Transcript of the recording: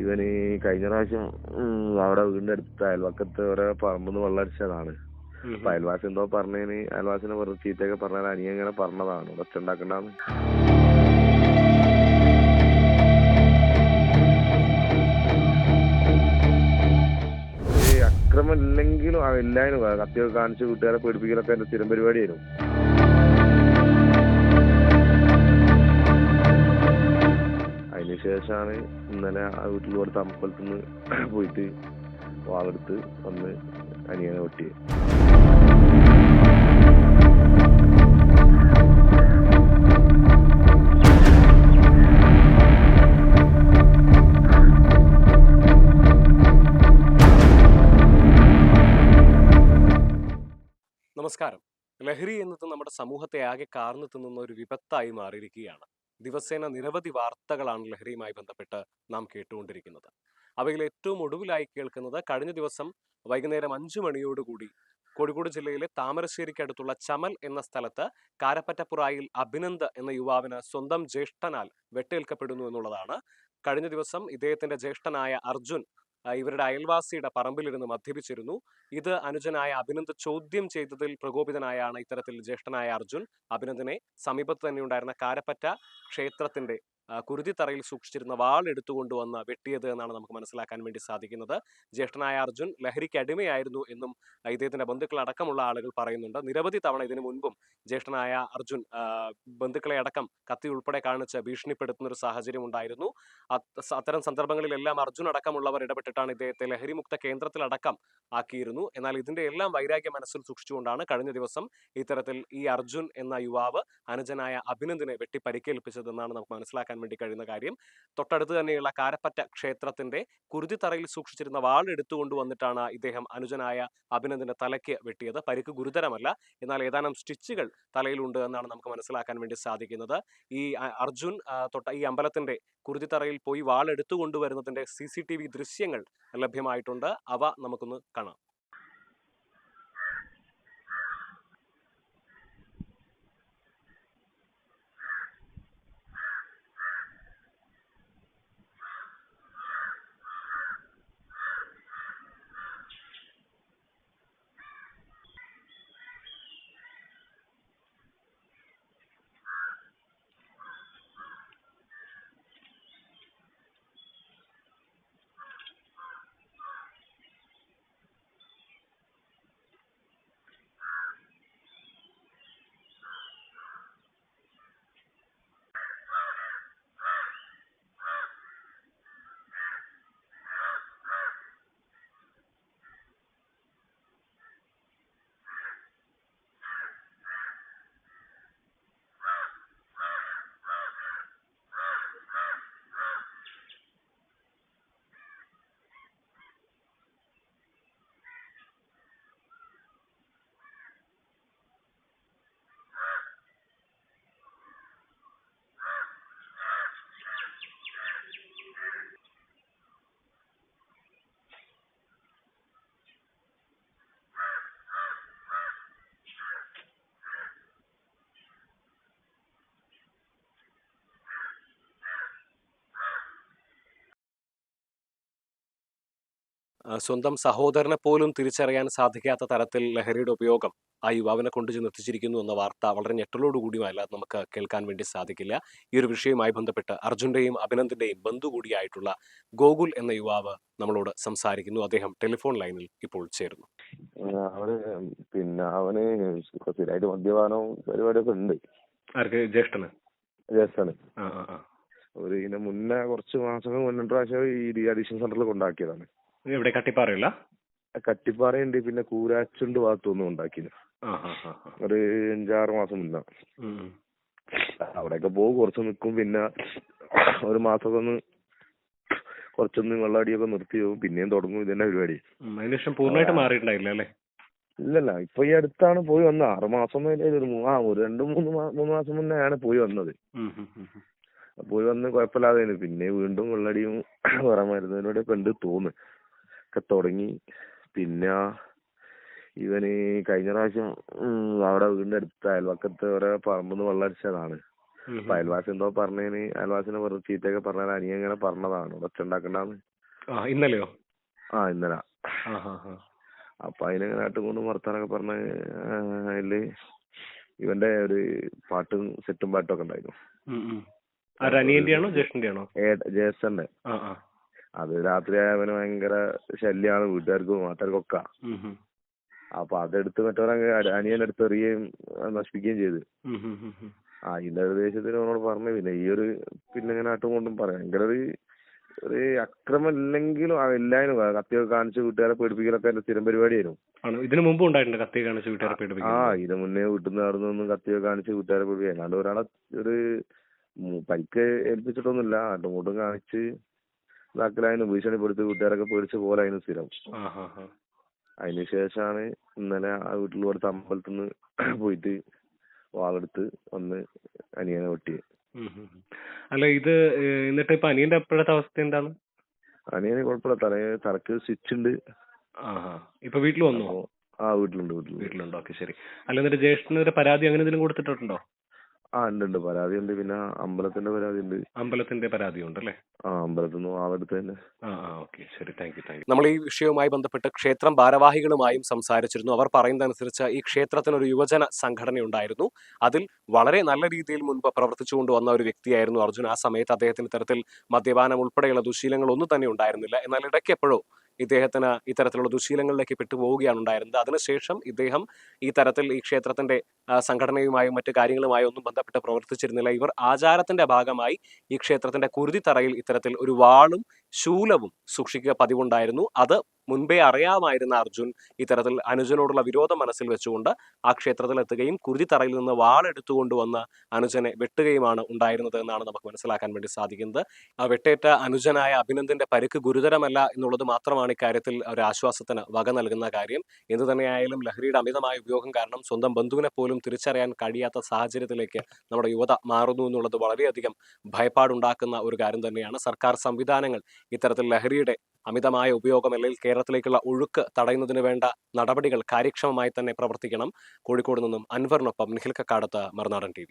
ഇവന് കഴിഞ്ഞ പ്രാവശ്യം അവിടെ വീടിന്റെ അടുത്ത് അയൽവക്കത്ത് ഓരോ പറമ്പെന്ന് വെള്ളടിച്ചതാണ്. അപ്പൊ അയൽവാസി എന്തോ പറഞ്ഞതിന് അയൽവാസിനെ വെറുതെ ചീത്തയൊക്കെ പറഞ്ഞാൽ അനിയൻ ഇങ്ങനെ പറഞ്ഞതാണ് ഒച്ച ഉണ്ടാക്കണ്ടാന്ന്. അക്രമം ഇല്ലെങ്കിലും എല്ലാവരും കത്തിയൊക്കെ കാണിച്ച് വീട്ടുകാരെ പേടിപ്പിക്കലൊക്കെ എന്റെ സ്ഥിരം പരിപാടിയായിരുന്നു. അതിനുശേഷമാണ് ഇന്നലെ ആ വീട്ടിൽ കൊടുത്ത അമ്പലത്തിൽ നിന്ന് പോയിട്ട് വാളെടുത്ത് വന്ന് അനിയനെ വെട്ടിയത്. നമസ്കാരം. ലഹരി എന്നത് നമ്മുടെ സമൂഹത്തെ ആകെ കാർന്നു തിന്നുന്ന ഒരു വിപത്തായി മാറിയിരിക്കുകയാണ്. ദിവസേന നിരവധി വാർത്തകളാണ് ലഹരിയുമായി ബന്ധപ്പെട്ട് നാം കേട്ടുകൊണ്ടിരിക്കുന്നത്. അവയിൽ ഏറ്റവും ഒടുവിലായി കേൾക്കുന്നത് കഴിഞ്ഞ ദിവസം വൈകുന്നേരം 5 മണിയോടുകൂടി കോഴിക്കോട് ജില്ലയിലെ താമരശ്ശേരിക്കടുത്തുള്ള ചമൽ എന്ന സ്ഥലത്ത് കാരപ്പറ്റപ്പുറായിൽ അഭിനന്ദ് എന്ന യുവാവിന് സ്വന്തം ജ്യേഷ്ഠനാൽ വെട്ടേൽക്കപ്പെടുന്നു എന്നുള്ളതാണ്. കഴിഞ്ഞ ദിവസം ഇദ്ദേഹത്തിന്റെ ജ്യേഷ്ഠനായ അർജുൻ ഇവരുടെ അയൽവാസിയുടെ പറമ്പിലിരുന്ന് മദ്യപിച്ചിരുന്നു. ഇത് അനുജനായ അഭിനന്ദ് ചോദ്യം ചെയ്തതിൽ പ്രകോപിതനായാണ് ഇത്തരത്തിൽ ജ്യേഷ്ഠനായ അർജുൻ അഭിനന്ദിനെ സമീപത്ത് തന്നെ ഉണ്ടായിരുന്ന കാരപ്പറ്റ ക്ഷേത്രത്തിന്റെ കുരുതിത്തറയിൽ സൂക്ഷിച്ചിരുന്ന വാൾ എടുത്തുകൊണ്ടുവന്ന് വെട്ടിയത് എന്നാണ് നമുക്ക് മനസ്സിലാക്കാൻ വേണ്ടി സാധിക്കുന്നത്. ജ്യേഷ്ഠനായ അർജുൻ ലഹരിക്ക് അടിമയായിരുന്നു എന്നും ഇദ്ദേഹത്തിന്റെ ബന്ധുക്കൾ അടക്കമുള്ള ആളുകൾ പറയുന്നുണ്ട്. നിരവധി തവണ ഇതിനു മുൻപും ജ്യേഷ്ഠനായ അർജുൻ ബന്ധുക്കളെ അടക്കം കത്തി ഉൾപ്പെടെ കാണിച്ച് ഭീഷണിപ്പെടുത്തുന്ന ഒരു സാഹചര്യം ഉണ്ടായിരുന്നു. അത്തരം സന്ദർഭങ്ങളിലെല്ലാം അർജുൻ അടക്കമുള്ളവർ ഇടപെട്ടിട്ടാണ് ഇദ്ദേഹത്തെ ലഹരിമുക്ത കേന്ദ്രത്തിലടക്കം ആക്കിയിരുന്നു. എന്നാൽ ഇതിന്റെ എല്ലാം വൈരാഗ്യം മനസ്സിൽ സൂക്ഷിച്ചുകൊണ്ടാണ് കഴിഞ്ഞ ദിവസം ഇത്തരത്തിൽ ഈ അർജുൻ എന്ന യുവാവ് അനുജനായ അഭിനന്ദിനെ വെട്ടി പരിക്കേൽപ്പിച്ചതെന്നാണ് നമുക്ക് മനസ്സിലാക്കാൻ വേണ്ടി കഴിയുന്ന കാര്യം. തൊട്ടടുത്ത് തന്നെയുള്ള കാരപ്പറ്റ ക്ഷേത്രത്തിന്റെ കുരുതിത്തറയിൽ സൂക്ഷിച്ചിരുന്ന വാൾ എടുത്തുകൊണ്ടുവന്നിട്ടാണ് ഇദ്ദേഹം അനുജനായ അഭിനന്ദിന്റെ തലയ്ക്ക് വെട്ടിയത്. പരിക്ക് ഗുരുതരമല്ല, എന്നാൽ ഏതാനും സ്റ്റിച്ചുകൾ തലയിലുണ്ട് എന്നാണ് നമുക്ക് മനസ്സിലാക്കാൻ വേണ്ടി സാധിക്കുന്നത്. ഈ അർജുൻ ഈ അമ്പലത്തിന്റെ കുരുതിത്തറയിൽ പോയി വാൾ എടുത്തുകൊണ്ടുവരുന്നതിന്റെ CCTV ദൃശ്യങ്ങൾ ലഭ്യമായിട്ടുണ്ട്. അവ നമുക്കൊന്ന് കാണാം. സ്വന്തം സഹോദരനെ പോലും തിരിച്ചറിയാൻ സാധിക്കാത്ത തരത്തിൽ ലഹരിയുടെ ഉപയോഗം ആ യുവാവിനെ കൊണ്ടു ചെന്നെത്തിച്ചിരിക്കുന്നു എന്ന വാർത്ത വളരെ ഞെട്ടലോടുകൂടിയല്ലാതെ നമുക്ക് കേൾക്കാൻ വേണ്ടി സാധിക്കില്ല. ഈ ഒരു വിഷയവുമായി ബന്ധപ്പെട്ട് അർജുന്റെയും അഭിനന്ദിന്റെയും ബന്ധു കൂടിയായിട്ടുള്ള ഗോകുൽ എന്ന യുവാവ് നമ്മളോട് സംസാരിക്കുന്നു. അദ്ദേഹം ടെലിഫോൺ ലൈനിൽ ഇപ്പോൾ ചേരുന്നു. അവന് സ്ഥിരമായിട്ട് മദ്യപാനവും പരിപാടിയൊക്കെ ഉണ്ട്. ആർക്ക്? ജ്യേഷ്ഠന്. ഇതിന് മുന്നേ കുറച്ച് മാസങ്ങൾ മുന്നേ പ്രാവശ്യം ഈ ഡീഅഡിക്ഷൻ സെന്ററിൽ കൊണ്ടാക്കിയതാണ്. ഇവിടെ കട്ടിപ്പാറയില്ല? കട്ടിപ്പാറയുണ്ട്, പിന്നെ കൂരാച്ചുണ്ട് ഭാഗത്തൊന്നും ഉണ്ടാക്കിയത് ഒരു 5-6 മാസം മുന്നേ. അവിടെയൊക്കെ പോകും, കുറച്ച് നിൽക്കും, പിന്നെ ഒരു മാസമൊക്കെ ഒന്ന് കുറച്ചൊന്ന് വെള്ളാടിയൊക്കെ നിർത്തി പോകും, പിന്നെയും തുടങ്ങും. ഇതന്നെ പരിപാടി. അതിനുശേഷം പൂർണ്ണമായിട്ട് മാറിയിട്ടുണ്ടായില്ല അല്ലേ? ഇല്ലല്ല, ഇപ്പൊ ഈ അടുത്താണ് പോയി വന്നത്. 6 മാസം ഒരു 2-3 മാസം മുന്നെയാണ് പോയി വന്നത്. പോയി വന്ന് കുഴപ്പമില്ലാതെ പിന്നെ വീണ്ടും വെള്ളടിയും വേറെ മരുന്നതിനോടൊക്കെ ഉണ്ട് തോന്നുന്നു ഒക്കെ തുടങ്ങി. പിന്നെ ഇവന് കഴിഞ്ഞ പ്രാവശ്യം അവിടെ വീടിന്റെ അടുത്ത് അയൽവക്കത്ത് ഓരോ പറമ്പെന്ന് വെള്ളടിച്ചതാണ്. അപ്പൊ അയൽവാസി എന്തോ പറഞ്ഞതിന് അയൽവാസിനെ വെറുതെ ചീത്തയൊക്കെ പറഞ്ഞാൽ അനിയൻ ഇങ്ങനെ പറഞ്ഞതാണ് ഒച്ച ഉണ്ടാക്കണ്ടാന്ന്. ഇന്നലെയോ? ഇന്നലെ. അപ്പൊ അതിനെങ്ങനെ ആട്ടുകൊണ്ടും വർത്താനൊക്കെ പറഞ്ഞ് അതില് ഇവന്റെ ഒരു പാട്ടും സെറ്റും പാട്ടും ഒക്കെ ഉണ്ടായിരുന്നു. അനിയന്റെയാണോ ജ്യേഷ്ഠന്റെയാണോ? ജ്യേഷ്ഠന്റെ. അത് രാത്രിയായ അവന് ഭയങ്കര ശല്യാണ് വീട്ടുകാർക്കും നാട്ടുകാർക്കൊക്കെ. അപ്പൊ അതെടുത്ത് മറ്റവരങ്ങ് അനിയനെടുത്ത് എറിയുകയും നശിപ്പിക്കുകയും ചെയ്ത്. അതിന്റെ ഒരു ദേഷ്യത്തിന് അവനോട് പറഞ്ഞു. പിന്നെ ഈ ഒരു പിന്നെ ഇങ്ങനെ ആട്ടും കൊണ്ടും പറയാം ഭയങ്കര ഒരു അക്രമം ഇല്ലെങ്കിലും എല്ലാരും കത്തിയൊക്കെ കാണിച്ച് വീട്ടുകാരെ പേടിപ്പിക്കലൊക്കെ എന്റെ സ്ഥിരം പരിപാടിയായിരുന്നു. ഇതിനു മുമ്പ് ഉണ്ടായിട്ടുണ്ട് കത്തി കാണിച്ച് വീട്ടുകാരെ പേടിപ്പിക്കുന്നത്? ഇതിനു മുന്നേ വീട്ടിൽ നിന്ന് നടന്നൊന്നും കത്തിയൊക്കെ കാണിച്ച് വീട്ടുകാരെ പേടിപ്പിക്കുക. അല്ലാണ്ട് ഒരാളെ ഒരു പരിക്ക് ഏൽപ്പിച്ചിട്ടൊന്നുമില്ല. ആട്ടും കൂട്ടും കാണിച്ച് ഇതാക്കലായിരുന്നു. ഭീഷണിപ്പെടുത്തി വീട്ടുകാരൊക്കെ പേടിച്ച് പോലായിരുന്നു സ്ഥിരം. അതിനുശേഷമാണ് ഇന്നലെ ആ വീട്ടിൽ കൊടുത്ത അമ്പലത്തിൽ നിന്ന് പോയിട്ട് വാളെടുത്ത് വന്ന് അനിയനെ വെട്ടിയത്. അല്ല ഇത് എന്നിട്ട് ഇപ്പൊ അനിയന്റെ എപ്പോഴത്തെ അവസ്ഥ എന്താണ്? അനിയന് കുഴപ്പമില്ല. തലക്ക് സ്റ്റിച്ച് ഉണ്ട്. ഇപ്പൊ വീട്ടിൽ വന്നോ? വീട്ടിലുണ്ട്. ഓക്കെ, ശരി. അല്ല എന്നിട്ട് ജ്യേഷ്ഠന് ഒരു പരാതി അങ്ങനെ എന്തെങ്കിലും കൊടുത്തിട്ടുണ്ടോ? ഉണ്ട്. പരാതി ഉണ്ട്. പിന്നെ അമ്പലത്തിന്റെ പരാതി ഉണ്ട്. അമ്പലത്തിന്റെ പരാതി ഉണ്ടല്ലേ? അമ്പലത്തിൽ നിന്ന് വാളെടുത്ത് തന്നെ. ഓക്കെ, ശരി. Thank you. നമ്മൾ ഈ വിഷയവുമായി ബന്ധപ്പെട്ട് ക്ഷേത്രം ഭാരവാഹികളുമായും സംസാരിച്ചിരുന്നു. അവർ പറയുന്നതനുസരിച്ച് ഈ ക്ഷേത്രത്തിനൊരു യുവജന സംഘടന ഉണ്ടായിരുന്നു. അതിൽ വളരെ നല്ല രീതിയിൽ മുൻപ് പ്രവർത്തിച്ചുകൊണ്ട് വന്ന ഒരു വ്യക്തിയായിരുന്നു അർജുൻ. ആ സമയത്ത് അദ്ദേഹത്തിന് ഇത്തരത്തിൽ മദ്യപാനം ഉൾപ്പെടെയുള്ള ദുശീലങ്ങളൊന്നും തന്നെ ഉണ്ടായിരുന്നില്ല. എന്നാൽ ഇടയ്ക്ക് എപ്പോഴോ ഇദ്ദേഹത്തിന് ഇത്തരത്തിലുള്ള ദുശീലങ്ങളിലേക്ക് പെട്ടുപോവുകയാണ് ഉണ്ടായിരുന്നത്. അതിനുശേഷം ഇദ്ദേഹം ഈ തരത്തിൽ ഈ ക്ഷേത്രത്തിന്റെ സംഘടനയുമായും മറ്റു കാര്യങ്ങളുമായും ഒന്നും ബന്ധപ്പെട്ട് പ്രവർത്തിച്ചിരുന്നില്ല. ഇവർ ആചാരത്തിന്റെ ഭാഗമായി ഈ ക്ഷേത്രത്തിന്റെ കുരുതിത്തറയിൽ ഇത്തരത്തിൽ ഒരു വാളും ശൂലവും സൂക്ഷിക്കുക പതിവുണ്ടായിരുന്നു. അത് മുൻപേ അറിയാമായിരുന്ന അർജുൻ ഇത്തരത്തിൽ അനുജനോടുള്ള വിരോധം മനസ്സിൽ വെച്ചുകൊണ്ട് ആ ക്ഷേത്രത്തിൽ എത്തുകയും കുരുതിത്തറയിൽ നിന്ന് വാളെടുത്തുകൊണ്ടുവന്ന് അനുജനെ വെട്ടുകയുമാണ് ഉണ്ടായിരുന്നത് എന്നാണ് നമുക്ക് മനസ്സിലാക്കാൻ വേണ്ടി സാധിക്കുന്നത്. ആ വെട്ടേറ്റ അനുജനായ അഭിനന്ദിന്റെ പരിക്ക് ഗുരുതരമല്ല എന്നുള്ളത് മാത്രമാണ് ഇക്കാര്യത്തിൽ ഒരു ആശ്വാസത്തിന് വക നൽകുന്ന കാര്യം. എന്തു തന്നെയായാലും ലഹരിയുടെ അമിതമായ ഉപയോഗം കാരണം സ്വന്തം ബന്ധുവിനെ പോലും തിരിച്ചറിയാൻ കഴിയാത്ത സാഹചര്യത്തിലേക്ക് നമ്മുടെ യുവത മാറുന്നു എന്നുള്ളത് വളരെയധികം ഭയപ്പാടുണ്ടാക്കുന്ന ഒരു കാര്യം തന്നെയാണ്. സർക്കാർ സംവിധാനങ്ങൾ ഇത്തരത്തിൽ ലഹരിയുടെ അമിതമായ ഉപയോഗം അല്ലെങ്കിൽ കേരളത്തിലേക്കുള്ള ഒഴുക്ക് തടയുന്നതിന് വേണ്ട നടപടികൾ കാര്യക്ഷമമായി തന്നെ പ്രവർത്തിക്കണം. കോഴിക്കോട് നിന്നും അൻവറിനൊപ്പം നിഖിൽ കക്കാടത്ത്, മറുനാടൻ TV.